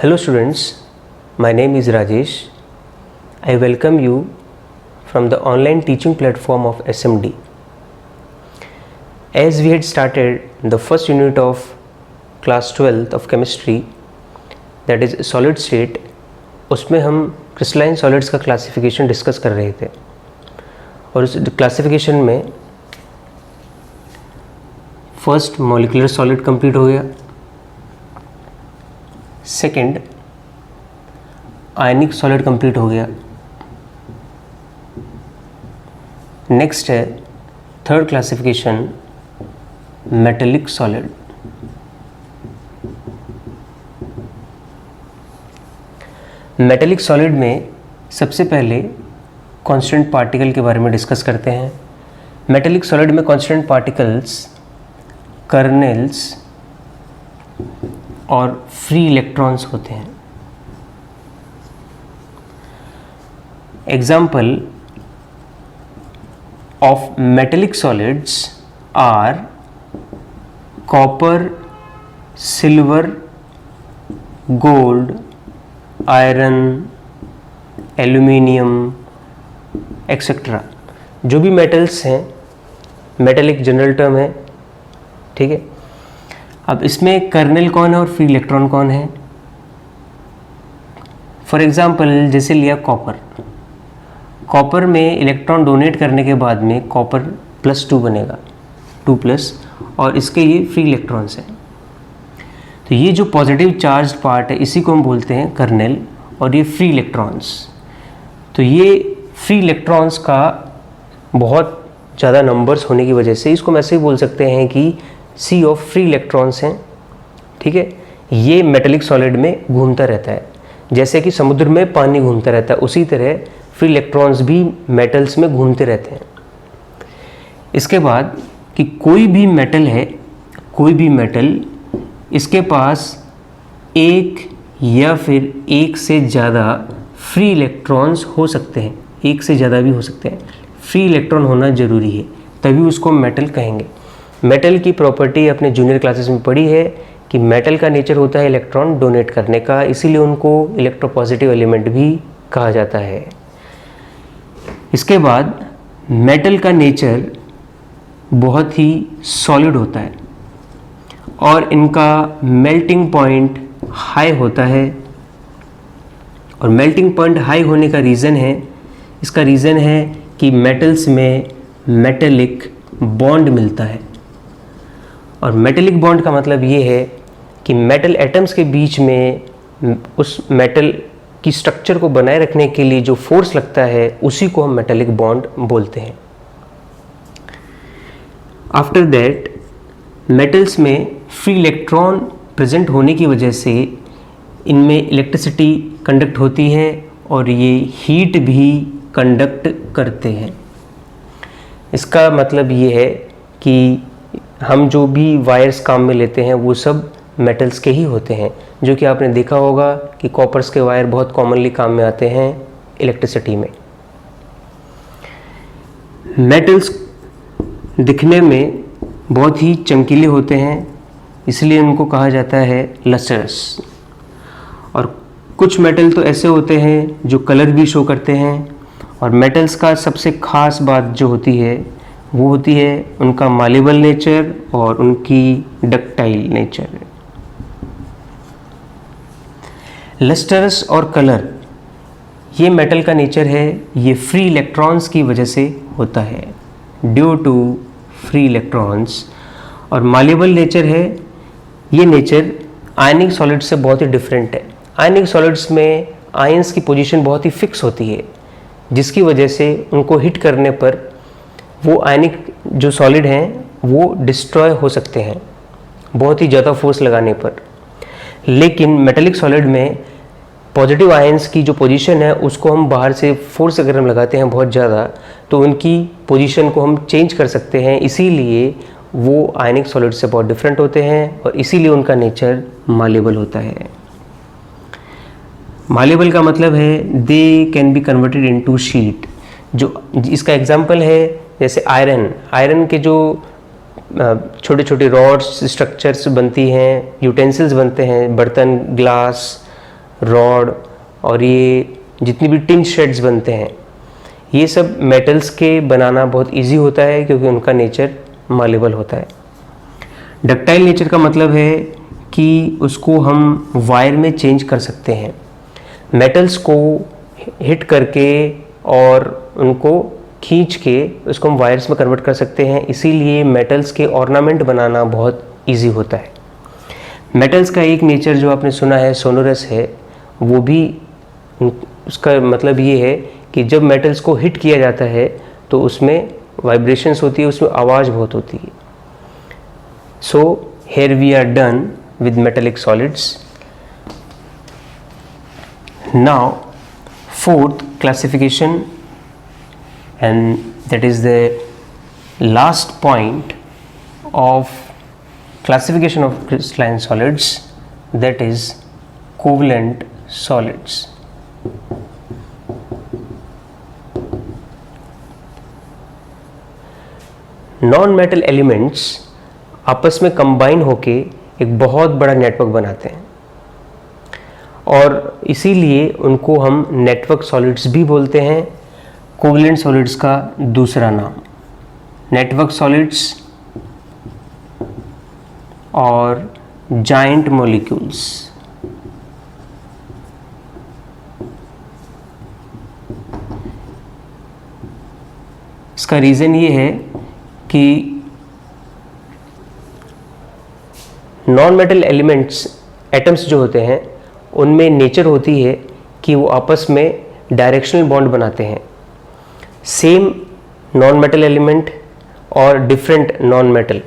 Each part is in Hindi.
Hello students, my name is Rajesh. I welcome you from the online teaching platform of SMD. As we had started the first unit of class 12th of chemistry, that is solid state, उसमें हम क्रिस्टलाइन सॉलिड्स का क्लासिफिकेशन डिस्कस कर रहे थे और उस क्लासिफिकेशन में फर्स्ट मॉलिक्यूलर सॉलिड कंप्लीट हो गया, सेकंड आयनिक सॉलिड कंप्लीट हो गया, नेक्स्ट है third classification metallic solid. Metallic solid में सबसे पहले कांस्टेंट पार्टिकल के बारे में डिस्कस करते हैं। मेटेलिक सॉलिड में कांस्टेंट पार्टिकल्स कर्नेल्स और फ्री इलेक्ट्रॉन्स होते हैं। Example of metallic solids are copper, silver, gold, iron, aluminium etcetera. जो भी मेटल्स हैं, मेटेलिक जनरल टर्म है, ठीक है। अब इसमें कर्नेल कौन है और फ्री इलेक्ट्रॉन कौन है? फॉर एग्जांपल जैसे लिया कॉपर। कॉपर में इलेक्ट्रॉन डोनेट करने के बाद में कॉपर +2 बनेगा, 2+, और इसके ये फ्री इलेक्ट्रॉन्स हैं। तो ये जो पॉजिटिव चार्ज पार्ट है इसी को हम बोलते हैं कर्नेल, और ये फ्री इलेक्ट्रॉन्स। तो ये फ्री इलेक्ट्रॉन्स का बहुत ज़्यादा नंबर्स होने की वजह से इसको हम ऐसे ही बोल सकते हैं कि सी ऑफ फ्री इलेक्ट्रॉन्स हैं, ठीक है। ये मेटेलिक सॉलिड में घूमता रहता है, जैसे कि समुद्र में पानी घूमता रहता है, उसी तरह फ्री इलेक्ट्रॉन्स भी मेटल्स में घूमते रहते हैं। इसके बाद कि कोई भी मेटल है, कोई भी मेटल, इसके पास एक या फिर एक से ज़्यादा फ्री इलेक्ट्रॉन्स हो सकते हैं, एक से ज़्यादा भी हो सकते हैं। फ्री इलेक्ट्रॉन होना ज़रूरी है, तभी उसको मेटल कहेंगे। मेटल की प्रॉपर्टी अपने जूनियर क्लासेस में पढ़ी है कि मेटल का नेचर होता है इलेक्ट्रॉन डोनेट करने का, इसीलिए उनको इलेक्ट्रोपॉजिटिव एलिमेंट भी कहा जाता है। इसके बाद मेटल का नेचर बहुत ही सॉलिड होता है और इनका मेल्टिंग पॉइंट हाई होता है। और मेल्टिंग पॉइंट हाई होने का रीज़न है, इसका रीज़न है कि मेटल्स में मेटेलिक बॉन्ड मिलता है। और मेटेलिक बॉन्ड का मतलब ये है कि मेटल एटम्स के बीच में उस मेटल की स्ट्रक्चर को बनाए रखने के लिए जो फोर्स लगता है उसी को हम मेटेलिक बॉन्ड बोलते हैं। आफ्टर दैट मेटल्स में फ्री इलेक्ट्रॉन प्रेजेंट होने की वजह से इनमें इलेक्ट्रिसिटी कंडक्ट होती है और ये हीट भी कंडक्ट करते हैं। इसका मतलब ये है कि हम जो भी वायर्स काम में लेते हैं वो सब मेटल्स के ही होते हैं, जो कि आपने देखा होगा कि कॉपर्स के वायर बहुत कॉमनली काम में आते हैं इलेक्ट्रिसिटी में। मेटल्स दिखने में बहुत ही चमकीले होते हैं, इसलिए उनको कहा जाता है लस्टरस। और कुछ मेटल तो ऐसे होते हैं जो कलर भी शो करते हैं। और मेटल्स का सबसे ख़ास बात जो होती है वो होती है उनका मालेबल नेचर और उनकी डक्टाइल नेचर। लस्टरस और कलर, ये मेटल का नेचर है, ये फ्री इलेक्ट्रॉन्स की वजह से होता है, ड्यू टू फ्री इलेक्ट्रॉन्स। और मालेबल नेचर है, ये नेचर आयनिक सॉलिड से बहुत ही डिफरेंट है। आयनिक सॉलिड्स में आयंस की पोजीशन बहुत ही फिक्स होती है, जिसकी वजह से उनको हिट करने पर वो आयनिक जो सॉलिड हैं वो डिस्ट्रॉय हो सकते हैं बहुत ही ज़्यादा फोर्स लगाने पर। लेकिन मेटेलिक सॉलिड में पॉजिटिव आयंस की जो पोजीशन है उसको हम बाहर से फोर्स अगर हम लगाते हैं बहुत ज़्यादा तो उनकी पोजीशन को हम चेंज कर सकते हैं, इसीलिए वो आयनिक सॉलिड से बहुत डिफरेंट होते हैं और इसीलिए उनका नेचर मालेबल होता है। मालेबल का मतलब है they can be converted into sheet. जो इसका एग्जांपल है जैसे आयरन के जो छोटे छोटे रॉड्स स्ट्रक्चर्स बनती हैं, यूटेंसिल्स बनते हैं, बर्तन, ग्लास, रॉड और ये जितनी भी टिन शेड्स बनते हैं, ये सब मेटल्स के बनाना बहुत इजी होता है क्योंकि उनका नेचर मालेबल होता है। डक्टाइल नेचर का मतलब है कि उसको हम वायर में चेंज कर सकते हैं, मेटल्स को हिट करके और उनको खींच के उसको हम वायर्स में कन्वर्ट कर सकते हैं। इसीलिए मेटल्स के ऑर्नामेंट बनाना बहुत इजी होता है। मेटल्स का एक नेचर जो आपने सुना है सोनोरस है, वो भी उसका मतलब ये है कि जब मेटल्स को हिट किया जाता है तो उसमें वाइब्रेशंस होती है, उसमें आवाज़ बहुत होती है। सो here we are done with metallic solids. Now fourth classification, and that is the last point of classification of crystalline solids, that is covalent solids. Non metal elements आपस में कंबाइन होके एक बहुत बड़ा नेटवर्क बनाते हैं और इसीलिए उनको हम नेटवर्क सॉलिड्स भी बोलते हैं। कोवलेंट सॉलिड्स का दूसरा नाम नेटवर्क सॉलिड्स और जाइंट मॉलिक्यूल्स। इसका रीज़न ये है कि नॉन मेटल एलिमेंट्स एटम्स जो होते हैं उनमें नेचर होती है कि वो आपस में डायरेक्शनल बॉन्ड बनाते हैं। सेम नॉन मेटल एलिमेंट और डिफरेंट नॉन मेटल,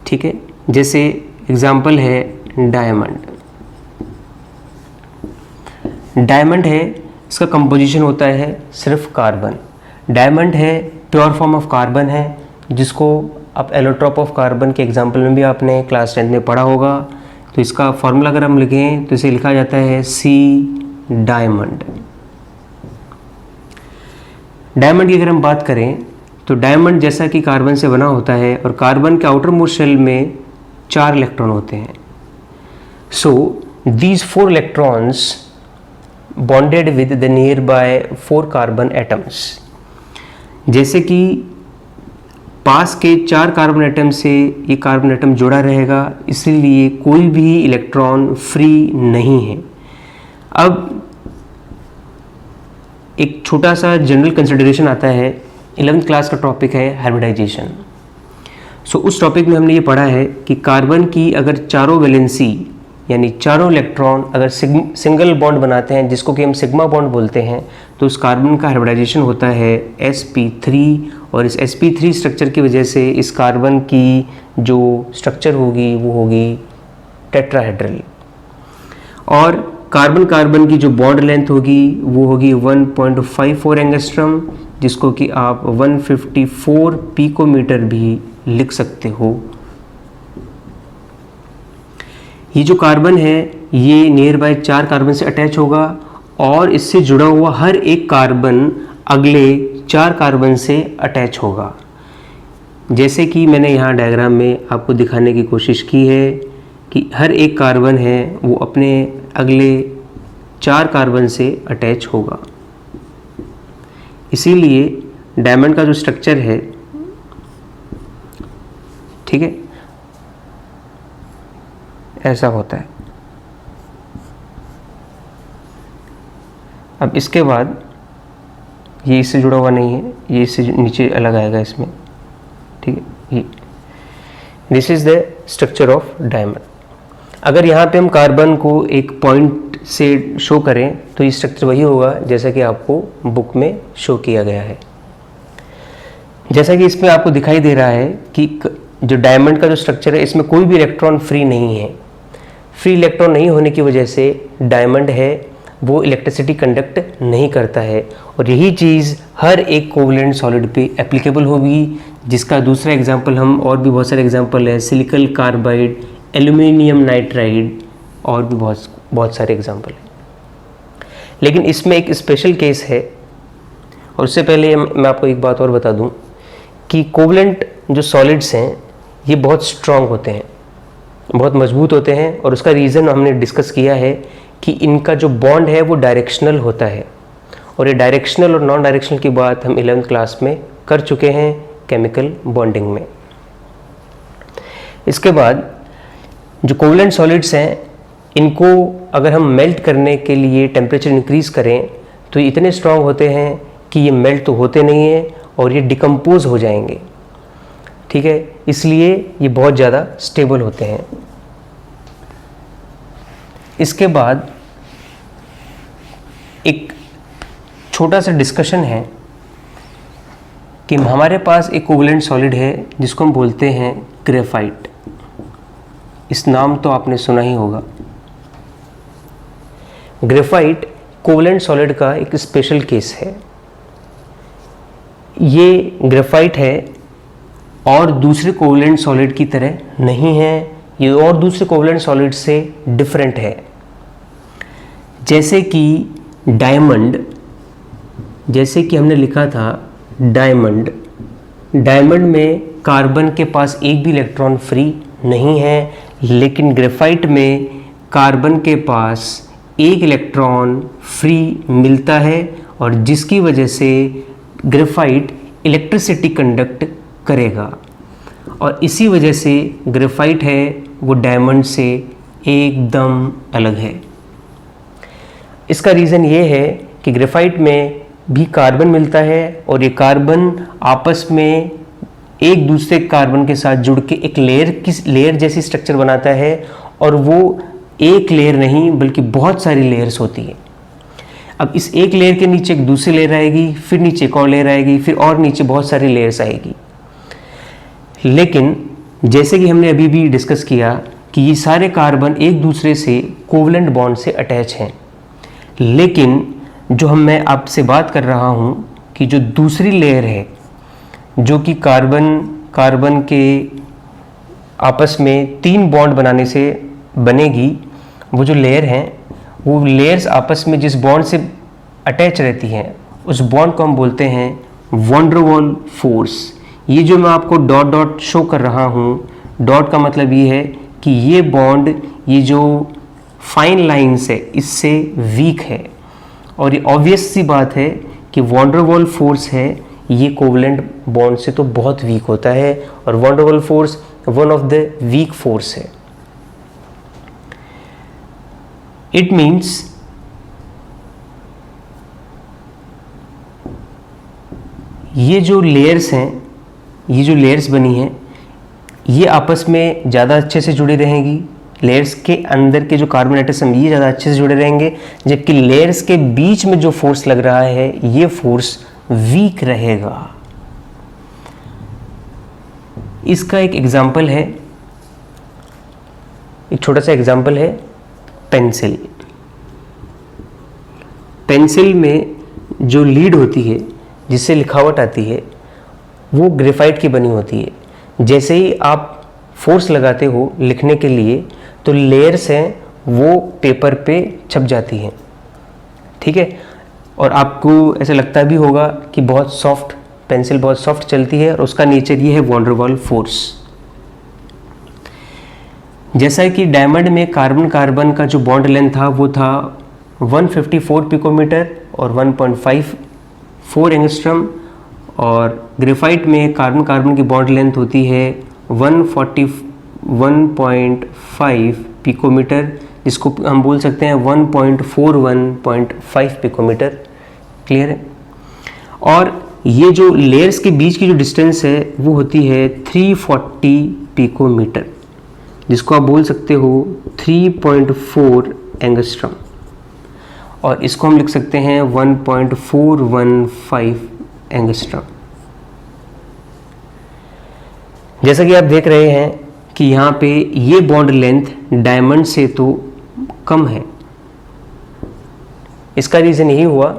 ठीक है। जैसे एग्जांपल है डायमंड। डायमंड है, इसका कंपोजिशन होता है सिर्फ कार्बन। डायमंड है प्योर फॉर्म ऑफ कार्बन है, जिसको आप एलोट्रोप ऑफ कार्बन के एग्जांपल में भी आपने क्लास 10 में पढ़ा होगा। तो इसका फॉर्मूला अगर हम लिखें तो इसे लिखा जाता है सी डायमंड। डायमंड की अगर हम बात करें तो डायमंड जैसा कि कार्बन से बना होता है और कार्बन के आउटर मोस्ट शेल में 4 इलेक्ट्रॉन होते हैं। So these 4 electrons bonded with the near by 4 carbon atoms. जैसे कि पास के 4 कार्बन एटम से ये कार्बन एटम जुड़ा रहेगा, इसीलिए कोई भी इलेक्ट्रॉन फ्री नहीं है। अब एक छोटा सा जनरल कंसिडरेशन आता है, 11th क्लास का टॉपिक है हाइब्रिडाइजेशन। सो उस टॉपिक में हमने ये पढ़ा है कि कार्बन की अगर चारों वैलेंसी यानी चारों इलेक्ट्रॉन अगर सिंगल बॉन्ड बनाते हैं, जिसको कि हम सिग्मा बॉन्ड बोलते हैं, तो उस कार्बन का हाइब्रिडाइजेशन होता है sp3। और इस sp3 स्ट्रक्चर की वजह से इस कार्बन की जो स्ट्रक्चर होगी वो होगी टेट्राहेड्रल। और कार्बन कार्बन की जो बॉन्ड लेंथ होगी वो होगी 1.54 एंगस्ट्रम, जिसको कि आप 154 पिकोमीटर भी लिख सकते हो। ये जो कार्बन है ये नियर बाय 4 कार्बन से अटैच होगा और इससे जुड़ा हुआ हर एक कार्बन अगले 4 कार्बन से अटैच होगा। जैसे कि मैंने यहाँ डायग्राम में आपको दिखाने की कोशिश की है कि हर एक कार्बन है वो अपने अगले 4 कार्बन से अटैच होगा। इसीलिए डायमंड का जो स्ट्रक्चर है, ठीक है, ऐसा होता है। अब इसके बाद ये इससे जुड़ा हुआ नहीं है, ये इससे नीचे अलग आएगा इसमें, ठीक है। ये this is the structure of diamond. अगर यहाँ पे हम कार्बन को एक पॉइंट से शो करें तो ये स्ट्रक्चर वही होगा जैसा कि आपको बुक में शो किया गया है। जैसा कि इसमें आपको दिखाई दे रहा है कि जो डायमंड का जो स्ट्रक्चर है इसमें कोई भी इलेक्ट्रॉन फ्री नहीं है। फ्री इलेक्ट्रॉन नहीं होने की वजह से डायमंड है वो इलेक्ट्रिसिटी कंडक्ट नहीं करता है, और यही चीज़ हर एक कोवलेंट सॉलिड पे एप्लीकेबल होगी, जिसका दूसरा एग्जांपल हम और भी बहुत सारे एग्जांपल है, सिलिकल कार्बाइड, एल्यूमिनियम नाइट्राइड और भी बहुत सारे एग्जांपल हैं। लेकिन इसमें एक स्पेशल केस है, और उससे पहले मैं आपको एक बात और बता दूं कि कोवलेंट जो सॉलिड्स हैं ये बहुत स्ट्रॉन्ग होते हैं, बहुत मजबूत होते हैं, और उसका रीज़न हमने डिस्कस किया है कि इनका जो बॉन्ड है वो डायरेक्शनल होता है, और ये डायरेक्शनल और नॉन डायरेक्शनल की बात हम 11th क्लास में कर चुके हैं केमिकल बॉन्डिंग में। इसके बाद जो कोवलेंट सॉलिड्स हैं, इनको अगर हम मेल्ट करने के लिए टेम्परेचर इंक्रीज करें तो ये इतने स्ट्रांग होते हैं कि ये मेल्ट तो होते नहीं हैं और ये डिकम्पोज हो जाएंगे, ठीक है, इसलिए ये बहुत ज़्यादा स्टेबल होते हैं। इसके बाद एक छोटा सा डिस्कशन है कि हमारे पास एक कोवलेंट सॉलिड है जिसको हम बोलते हैं ग्रेफाइट। इस नाम तो आपने सुना ही होगा। ग्रेफाइट कोवलेंट सॉलिड का एक स्पेशल केस है। ये ग्रेफाइट है और दूसरे कोवलेंट सॉलिड की तरह नहीं है, ये और दूसरे कोवलेंट सॉलिड से डिफरेंट है। जैसे कि डायमंड, जैसे कि हमने लिखा था डायमंड, डायमंड में कार्बन के पास एक भी इलेक्ट्रॉन फ्री नहीं है, लेकिन ग्रेफाइट में कार्बन के पास एक इलेक्ट्रॉन फ्री मिलता है, और जिसकी वजह से ग्रेफाइट इलेक्ट्रिसिटी कंडक्ट करेगा, और इसी वजह से ग्रेफाइट है वो डायमंड से एकदम अलग है। इसका रीज़न ये है कि ग्रेफाइट में भी कार्बन मिलता है, और ये कार्बन आपस में एक दूसरे कार्बन के साथ जुड़ के एक लेयर जैसी स्ट्रक्चर बनाता है, और वो एक लेयर नहीं बल्कि बहुत सारी लेयर्स होती है। अब इस एक लेयर के नीचे एक दूसरी लेयर आएगी, फिर नीचे एक और लेयर आएगी, फिर और नीचे बहुत सारी लेयर्स आएगी। लेकिन जैसे कि हमने अभी भी डिस्कस किया कि ये सारे कार्बन एक दूसरे से कोवलेंट बॉन्ड से अटैच हैं, लेकिन जो मैं आपसे बात कर रहा हूँ कि जो दूसरी लेयर है जो कि कार्बन के आपस में 3 बॉन्ड बनाने से बनेगी, वो जो लेयर हैं वो लेयर्स आपस में जिस बॉन्ड से अटैच रहती हैं उस बॉन्ड को हम बोलते हैं वॉन डेर वाल फोर्स। ये जो मैं आपको डॉट डॉट शो कर रहा हूँ, डॉट का मतलब ये है कि ये बॉन्ड, ये जो फाइन लाइंस है इससे वीक है, और ये ऑब्वियस सी बात है कि वॉन डेर वाल फोर्स है ये कोवलेंट बॉन्ड से तो बहुत वीक होता है, और van der Waals force one of the weak force है। इट मीन्स ये जो लेयर्स हैं, ये जो लेयर्स बनी हैं, ये आपस में ज़्यादा अच्छे से जुड़ी रहेंगी। लेयर्स के अंदर के जो कार्बन एटम ये ज़्यादा अच्छे से जुड़े रहेंगे, जबकि लेयर्स के बीच में जो फोर्स लग रहा है ये फोर्स वीक रहेगा। इसका एक एग्जाम्पल है, एक छोटा सा एग्जाम्पल है पेंसिल। पेंसिल में जो लीड होती है जिससे लिखावट आती है वो ग्रेफाइट की बनी होती है। जैसे ही आप फोर्स लगाते हो लिखने के लिए तो लेयर्स हैं वो पेपर पे छप जाती हैं, ठीक है, और आपको ऐसा लगता भी होगा कि बहुत सॉफ्ट पेंसिल बहुत सॉफ्ट चलती है, और उसका नेचर ये है वॉन डेर वाल फोर्स। जैसा कि डायमंड में कार्बन कार्बन का जो बॉन्ड लेंथ था वो था 154 पिकोमीटर और 1.54 एंगस्ट्रम, और ग्रेफाइट में कार्बन कार्बन की बॉन्ड लेंथ होती है 141.5 पिकोमीटर, जिसको हम बोल सकते हैं 1.41.5 पिकोमीटर। क्लियर है? और ये जो लेयर्स के बीच की जो डिस्टेंस है वो होती है 340 पिकोमीटर, जिसको आप बोल सकते हो 3.4 एंगस्ट्रम, और इसको हम लिख सकते हैं 1.415 एंगस्ट्रम। जैसा कि आप देख रहे हैं कि यहाँ पे ये बॉन्ड लेंथ डायमंड से तो कम है। इसका रीज़न यही हुआ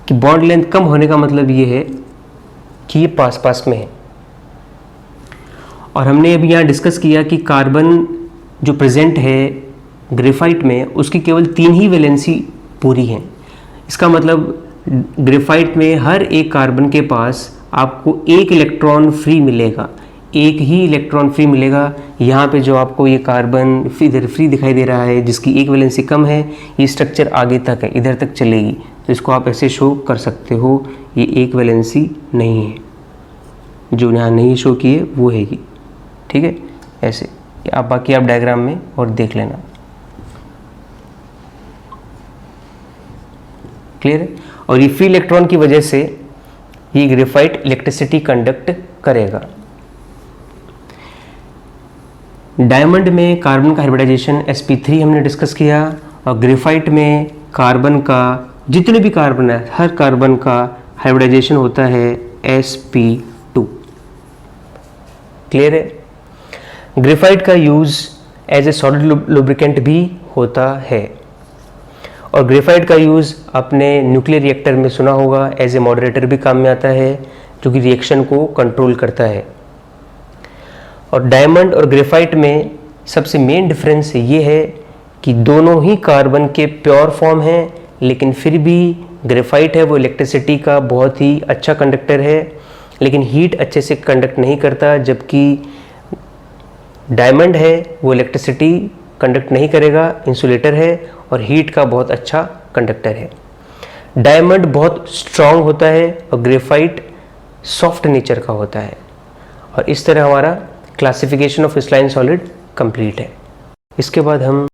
कि बॉन्ड लेंथ कम होने का मतलब ये है कि ये पास पास में है। और हमने अभी यहाँ डिस्कस किया कि कार्बन जो प्रेजेंट है ग्रेफाइट में उसकी केवल 3 ही वैलेंसी पूरी हैं। इसका मतलब ग्रेफाइट में हर एक कार्बन के पास आपको एक इलेक्ट्रॉन फ्री मिलेगा, एक ही इलेक्ट्रॉन फ्री मिलेगा। यहाँ पे जो आपको ये कार्बन इधर फ्री दिखाई दे रहा है जिसकी एक वैलेंसी कम है, ये स्ट्रक्चर आगे तक है, इधर तक चलेगी, तो इसको आप ऐसे शो कर सकते हो, ये एक वैलेंसी नहीं है, जो यहाँ नहीं शो की है वो है ये, ठीक है। ऐसे आप बाकी आप डायग्राम में और देख लेना, क्लियर है। और ये फ्री इलेक्ट्रॉन की वजह से ये ग्रेफाइट इलेक्ट्रिसिटी कंडक्ट करेगा। डायमंड में कार्बन का हाइब्रिडाइजेशन sp3 हमने डिस्कस किया, और ग्रेफाइट में कार्बन का, जितने भी कार्बन है हर कार्बन का हाइब्रिडाइजेशन होता है sp2, क्लियर है। ग्रेफाइट का use as a solid lubricant भी होता है, और ग्रेफाइट का यूज़ आपने न्यूक्लियर रिएक्टर में सुना होगा, एज ए मॉडरेटर भी काम में आता है, जो कि रिएक्शन को कंट्रोल करता है। और डायमंड और ग्रेफाइट में सबसे मेन डिफरेंस ये है कि दोनों ही कार्बन के प्योर फॉर्म हैं, लेकिन फिर भी ग्रेफाइट है वो इलेक्ट्रिसिटी का बहुत ही अच्छा कंडक्टर है, लेकिन हीट अच्छे से कंडक्ट नहीं करता, जबकि डायमंड है वो इलेक्ट्रिसिटी कंडक्ट नहीं करेगा, इंसुलेटर है और हीट का बहुत अच्छा कंडक्टर है। डायमंड बहुत स्ट्रॉन्ग होता है और ग्रेफाइट सॉफ्ट नेचर का होता है। और इस तरह हमारा classification of crystalline solid complete है। इसके बाद हम